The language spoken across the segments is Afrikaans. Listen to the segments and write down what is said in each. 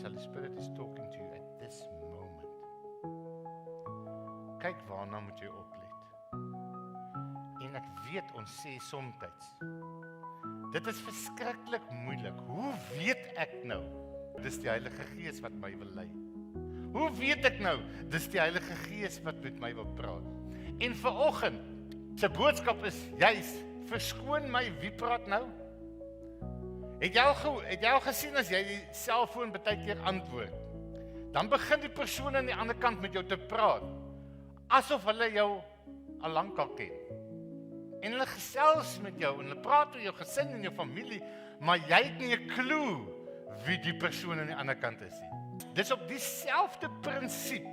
Holy Spirit is talking to you at this moment. Kyk waarna moet jy oplet. En ek weet ons sê somtyds, dit is verskriklik moeilik. Hoe weet ek nou? Dis die Heilige Gees wat my wil lei. Hoe weet ek nou? Dis die Heilige Gees wat met my wil praat. En vanoggend, se boodskap is juis, verskoon my, wie praat nou? Het jy al gesien as jy die selfoon baie keer antwoord, dan begin die persoon aan die ander kant met jou te praat, asof hulle jou al lank al ken. En hulle gesels met jou, en hulle praat oor jou gesin en jou familie, maar jy het nie 'n klou wie die persoon aan die ander kant is nie. Dis op dieselfde prinsip,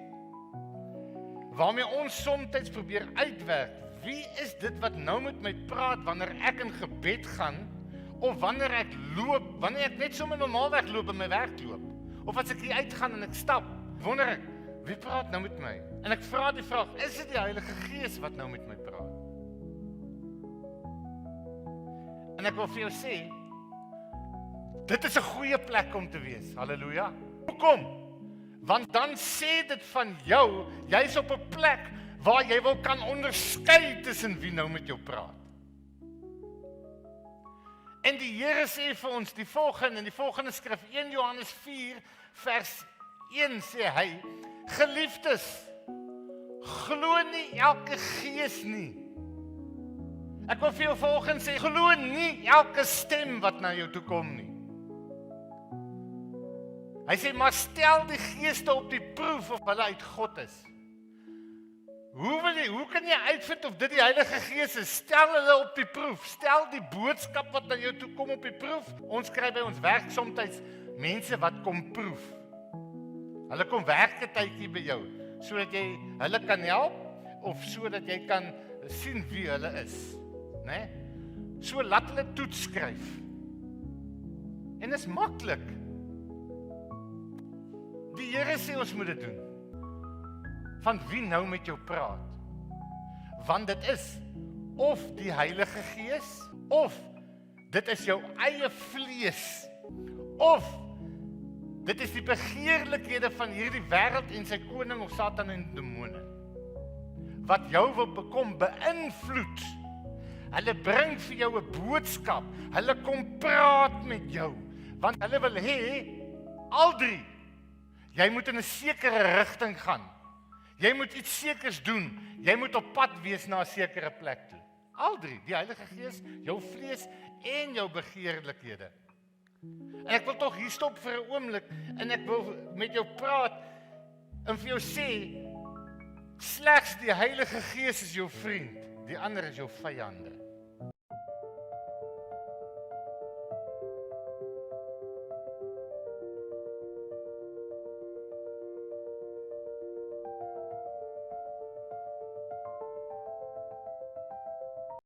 waarmee ons soms probeer uitwerk, wie is dit wat nou met my praat, wanneer ek in gebed gaan, of wanneer ek loop, wanneer ek net so my normaalweg loop in my werk loop, of as ek hier uitgaan en ek stap, wonder ek, wie praat nou met my? En ek vra die vraag, is dit die Heilige Gees wat nou met my praat? En ek wil vir jou sê, dit is 'n goeie plek om te wees, halleluja. Hoekom? Want dan sê dit van jou, jy's op 'n plek waar jy wil kan onderskei tussen wie nou met jou praat. En die Here sê vir ons die volgende skrif, 1 Johannes 4 vers 1 sê hy, geliefdes, glo nie elke gees nie. Ek wil vir jou vanoggend sê, glo nie elke stem wat na jou toe kom nie. Hy sê, maar stel die geeste op die proef of hulle uit God is. Hoe kan jy uitvind of dit die Heilige Gees is? Stel hulle op die proef. Stel die boodskap wat na jou toe kom op die proef. Ons kry by ons werk soms mense wat kom proef. Hulle kom werk 'n tydjie by jou, sodat jy hulle kan help, of sodat jy kan sien wie hulle is. Né? So laat hulle toets skryf. En dit is maklik. Die Here sê ons moet dit doen. Van wie nou met jou praat? Want dit is of die Heilige Gees, of dit is jou eie vlees, of dit is die begeerlikhede van hierdie wêreld en sy koning of Satan en demone, wat jou wil beïnvloed. Hulle bring vir jou 'n boodskap, hulle kom praat met jou, want hulle wil hê, al drie, jy moet in 'n sekere rigting gaan. Jy moet iets sekers doen. Jy moet op pad wees na 'n sekere plek toe. Al drie, die Heilige Gees, jou vlees en jou begeerlikhede. En ek wil tog hier stop vir 'n oomblik en ek wil met jou praat en vir jou sê, slegs die Heilige Gees is jou vriend, die ander is jou vyande.